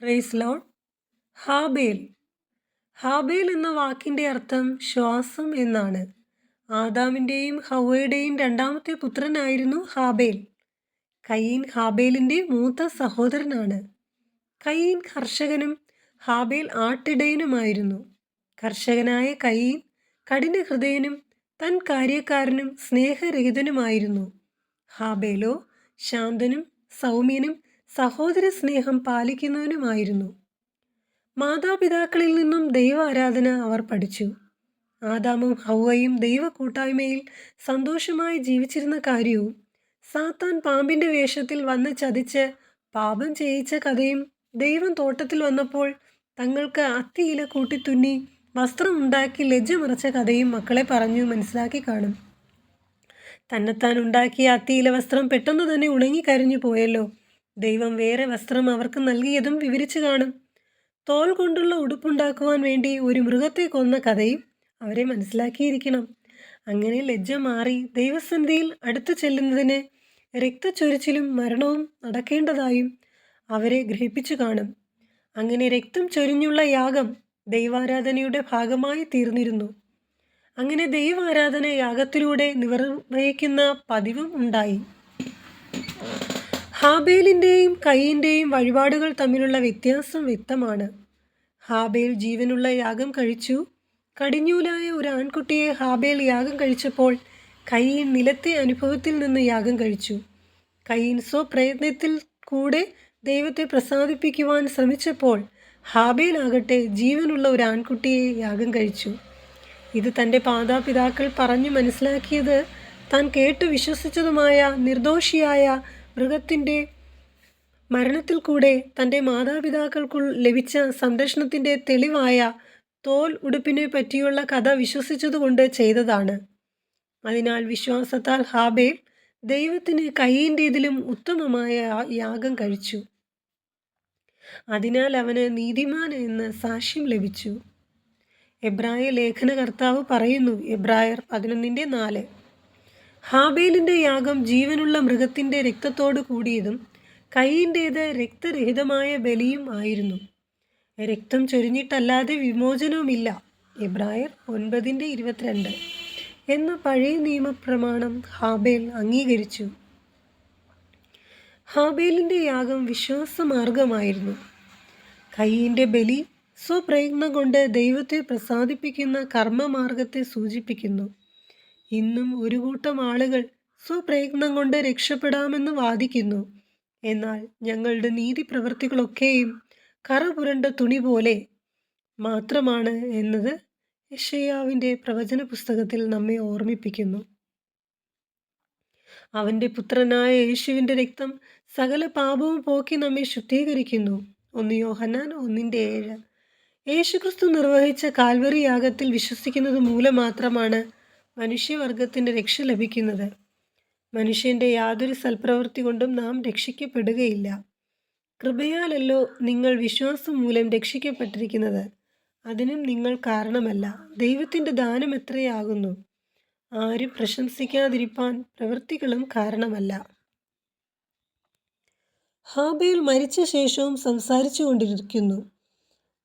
Praise Lord. ഹാബേൽ. ഹാബേൽ എന്ന വാക്കിൻ്റെ അർത്ഥം ശ്വാസം എന്നാണ്. ആദാമിൻ്റെയും ഹൗവയുടെയും രണ്ടാമത്തെ പുത്രനായിരുന്നു ഹാബേൽ. കയീൻ ഹാബേലിൻ്റെ മൂത്ത സഹോദരനാണ്. കയീൻ കർഷകനും ഹാബേൽ ആട്ടിടയനുമായിരുന്നു. കർഷകനായ കയീൻ കഠിനഹൃദയനും തൻ കാര്യക്കാരനും സ്നേഹരഹിതനുമായിരുന്നു. ഹാബേലോ ശാന്തനും സൗമ്യനും സഹോദര സ്നേഹം പാലിക്കുന്നവനുമായിരുന്നു. മാതാപിതാക്കളിൽ നിന്നും ദൈവ ആരാധന അവർ പഠിച്ചു. ആദാമും ഹൗവയും ദൈവ കൂട്ടായ്മയിൽ സന്തോഷമായി ജീവിച്ചിരുന്ന കാര്യവും സാത്താൻ പാമ്പിൻ്റെ വേഷത്തിൽ വന്ന് ചതിച്ച് പാപം ചെയ്യിച്ച കഥയും ദൈവം തോട്ടത്തിൽ വന്നപ്പോൾ തങ്ങൾക്ക് അത്തിയില കൂട്ടിത്തുന്നി വസ്ത്രമുണ്ടാക്കി ലജ്ജ മറച്ച കഥയും മക്കളെ പറഞ്ഞു മനസ്സിലാക്കി കാണും. തന്നെത്താൻ ഉണ്ടാക്കിയ അത്തിയില വസ്ത്രം പെട്ടെന്ന് തന്നെ ഉണങ്ങിക്കരിഞ്ഞു പോയല്ലോ. ദൈവം വേറെ വസ്ത്രം അവർക്ക് നൽകിയതും വിവരിച്ചു കാണും. തോൽ കൊണ്ടുള്ള ഉടുപ്പുണ്ടാക്കുവാൻ വേണ്ടി ഒരു മൃഗത്തെ കൊന്ന കഥയും അവരെ മനസ്സിലാക്കിയിരിക്കണം. അങ്ങനെ ലജ്ജ മാറി ദൈവസന്നിധിയിൽ അടുത്തു ചെല്ലുന്നതിന് രക്തച്ചൊരിച്ചിലും മരണവും നടക്കേണ്ടതായും അവരെ ഗ്രഹിപ്പിച്ചു കാണും. അങ്ങനെ രക്തം ചൊരിഞ്ഞുള്ള യാഗം ദൈവാരാധനയുടെ ഭാഗമായി തീർന്നിരുന്നു. അങ്ങനെ ദൈവാരാധന യാഗത്തിലൂടെ നിർവഹിക്കുന്ന പതിവും ഉണ്ടായി. ഹാബേലിൻ്റെയും കയീൻ്റെയും വഴിപാടുകൾ തമ്മിലുള്ള വ്യത്യാസം വ്യക്തമാണ്. ഹാബേൽ ജീവനുള്ള യാഗം കഴിച്ചു. കടിഞ്ഞൂലായ ഒരു ആൺകുട്ടിയെ ഹാബേൽ യാഗം കഴിച്ചപ്പോൾ കയീൻ നിലത്തെ അനുഭവത്തിൽ നിന്ന് യാഗം കഴിച്ചു. കയീൻ സ്വപ്രയത്നത്തിൽ കൂടെ ദൈവത്തെ പ്രസാദിപ്പിക്കുവാൻ ശ്രമിച്ചപ്പോൾ ഹാബേൽ ആകട്ടെ ജീവനുള്ള ഒരു ആൺകുട്ടിയെ യാഗം കഴിച്ചു. ഇത് തൻ്റെ മാതാപിതാക്കൾ പറഞ്ഞു മനസ്സിലാക്കിയത് താൻ കേട്ടു വിശ്വസിച്ചതുമായ നിർദോഷിയായ മൃഗത്തിൻ്റെ മരണത്തിൽ കൂടെ തൻ്റെ മാതാപിതാക്കൾക്കു ലഭിച്ച സംരക്ഷണത്തിൻ്റെ തെളിവായ തോൽ ഉടുപ്പിനെ പറ്റിയുള്ള കഥ വിശ്വസിച്ചതുകൊണ്ട് ചെയ്തതാണ്. അതിനാൽ വിശ്വാസത്താൽ ഹാബേൽ ദൈവത്തിന് കയീൻ്റേതിലും ഉത്തമമായ യാഗം കഴിച്ചു. അതിനാൽ അവന് നീതിമാൻ എന്ന് സാക്ഷ്യം ലഭിച്ചു. എബ്രായ ലേഖനകർത്താവ് പറയുന്നു, എബ്രായർ 11:4, ഹാബേലിൻ്റെ യാഗം ജീവനുള്ള മൃഗത്തിൻ്റെ രക്തത്തോട് കൂടിയതും കയീൻ്റേത് രക്തരഹിതമായ ബലിയും ആയിരുന്നു. രക്തം ചൊരിഞ്ഞിട്ടല്ലാതെ വിമോചനവുമില്ല. എബ്രായർ 9:22 എന്ന പഴയ നിയമപ്രമാണം ഹാബേൽ അംഗീകരിച്ചു. ഹാബേലിൻ്റെ യാഗം വിശ്വാസമാർഗമായിരുന്നു. കയീൻ്റെ ബലി സ്വപ്രയത്നം കൊണ്ട് ദൈവത്തെ പ്രസാദിപ്പിക്കുന്ന കർമ്മമാർഗത്തെ സൂചിപ്പിക്കുന്നു. ഇന്നും ഒരു കൂട്ടം ആളുകൾ സ്വപ്രയത്നം കൊണ്ട് രക്ഷപ്പെടാമെന്ന് വാദിക്കുന്നു. എന്നാൽ ഞങ്ങളുടെ നീതി പ്രവൃത്തികളൊക്കെയും കറപുരണ്ട തുണി പോലെ മാത്രമാണ് എന്നത് യെശയ്യാവിൻ്റെ പ്രവചന പുസ്തകത്തിൽ നമ്മെ ഓർമ്മിപ്പിക്കുന്നു. അവൻ്റെ പുത്രനായ യേശുവിൻ്റെ രക്തം സകല പാപവും പോക്കി നമ്മെ ശുദ്ധീകരിക്കുന്നു. 1 യോഹന്നാൻ 1:7. യേശുക്രിസ്തു നിർവഹിച്ച കാൽവറി യാഗത്തിൽ വിശ്വസിക്കുന്നത് മൂലം മാത്രമാണ് മനുഷ്യവർഗത്തിൻ്റെ രക്ഷ ലഭിക്കുന്നത്. മനുഷ്യൻ്റെ യാതൊരു സൽപ്രവൃത്തി കൊണ്ടും നാം രക്ഷിക്കപ്പെടുകയില്ല. കൃപയാലല്ലോ നിങ്ങൾ വിശ്വാസം മൂലം രക്ഷിക്കപ്പെട്ടിരിക്കുന്നത്. അതിനും നിങ്ങൾ കാരണമല്ല, ദൈവത്തിൻ്റെ ദാനം എത്രയാകുന്നു. ആരും പ്രശംസിക്കാതിരിപ്പാൻ പ്രവൃത്തികളും കാരണമല്ല. ഹാബേൽ മരിച്ച ശേഷവും സംസാരിച്ചു കൊണ്ടിരിക്കുന്നു.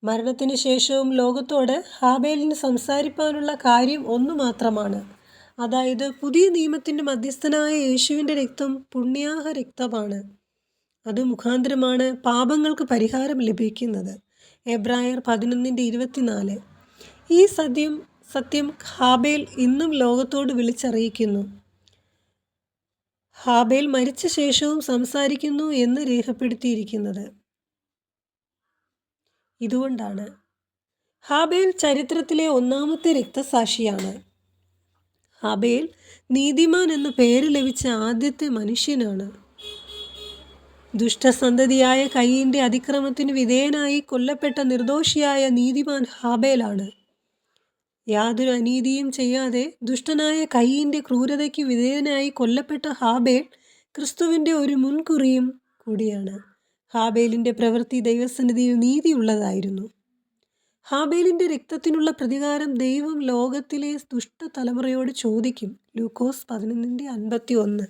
മരണത്തിന് ശേഷവും ലോകത്തോട് ഹാബേലിന് സംസാരിപ്പാനുള്ള കാര്യം ഒന്നു മാത്രമാണ്. അതായത് പുതിയ നിയമത്തിൻ്റെ മധ്യസ്ഥനായ യേശുവിൻ്റെ രക്തം പുണ്യാഹ രക്തമാണ്. അത് മുഖാന്തരമാണ് പാപങ്ങൾക്ക് പരിഹാരം ലഭിക്കുന്നത്. എബ്രായർ 11:24. ഈ സത്യം ഹാബേൽ ഇന്നും ലോകത്തോട് വിളിച്ചറിയിക്കുന്നു. ഹാബേൽ മരിച്ച ശേഷവും സംസാരിക്കുന്നു എന്ന് രേഖപ്പെടുത്തിയിരിക്കുന്നത് ഇതുകൊണ്ടാണ്. ഹാബേൽ ചരിത്രത്തിലെ ഒന്നാമത്തെ രക്തസാക്ഷിയാണ്. ഹാബേൽ നീതിമാൻ എന്ന പേര് ലഭിച്ച ആദ്യത്തെ മനുഷ്യനാണ്. ദുഷ്ടസന്തതിയായ കയീൻ്റെ അതിക്രമത്തിന് വിധേയനായി കൊല്ലപ്പെട്ട നിർദോഷിയായ നീതിമാൻ ഹാബേലാണ്. യാതൊരു അനീതിയും ചെയ്യാതെ ദുഷ്ടനായ കയീൻ്റെ ക്രൂരതയ്ക്ക് വിധേയനായി കൊല്ലപ്പെട്ട ഹാബേൽ ക്രിസ്തുവിൻ്റെ ഒരു മുൻകുറിയും കൂടിയാണ്. ഹാബേലിൻ്റെ പ്രവൃത്തി ദൈവസന്നിധിയിൽ നീതിയുള്ളതായിരുന്നു. ഹാബേലിൻ്റെ രക്തത്തിനുള്ള പ്രതികാരം ദൈവം ലോകത്തിലെ ദുഷ്ട തലമുറയോട് ചോദിക്കും. ലൂക്കോസ് 11:51.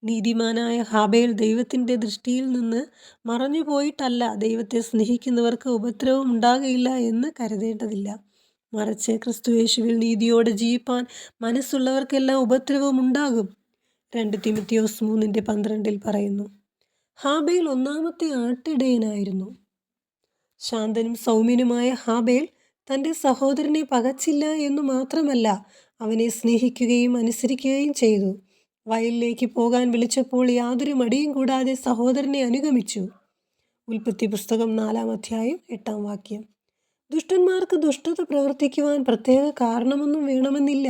നീതിമാനായ ഹാബേൽ ദൈവത്തിൻ്റെ ദൃഷ്ടിയിൽ നിന്ന് മറഞ്ഞുപോയിട്ടല്ല ദൈവത്തെ സ്നേഹിക്കുന്നവർക്ക് ഉപദ്രവം ഉണ്ടാകയില്ല എന്ന് കരുതേണ്ടതില്ല. മറിച്ച് ക്രിസ്തുയേശുവിൽ നീതിയോടെ ജീവിപ്പാൻ മനസ്സുള്ളവർക്കെല്ലാം ഉപദ്രവം ഉണ്ടാകും. 2 തിമോഥെയോസ് 3:12 പറയുന്നു. ഹാബേൽ ഒന്നാമത്തെ ആട്ടിടയനായിരുന്നു. ശാന്തനും സൗമ്യനുമായ ഹാബേൽ തൻ്റെ സഹോദരനെ പകച്ചില്ല എന്നു മാത്രമല്ല, അവനെ സ്നേഹിക്കുകയും അനുസരിക്കുകയും ചെയ്തു. വയലിലേക്ക് പോകാൻ വിളിച്ചപ്പോൾ യാതൊരു മടിയും കൂടാതെ സഹോദരനെ അനുഗമിച്ചു. ഉൽപ്പത്തി പുസ്തകം 4-ാം അധ്യായം 8-ാം വാക്യം. ദുഷ്ടന്മാർക്ക് ദുഷ്ടത പ്രവർത്തിക്കുവാൻ പ്രത്യേക കാരണമൊന്നും വേണമെന്നില്ല.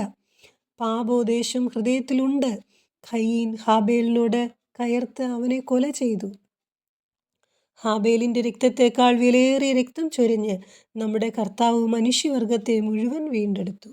പാപോദ്ദേശം ഹൃദയത്തിലുണ്ട്. ഖയീൻ ഹാബേലിനോട് കയർത്ത് അവനെ കൊല ചെയ്തു. ഹാബേലിൻ്റെ രക്തത്തേക്കാൾ വിലയേറിയ രക്തം ചൊരിഞ്ഞ് നമ്മുടെ കർത്താവ് മനുഷ്യവർഗത്തെ മുഴുവൻ വീണ്ടെടുത്തു.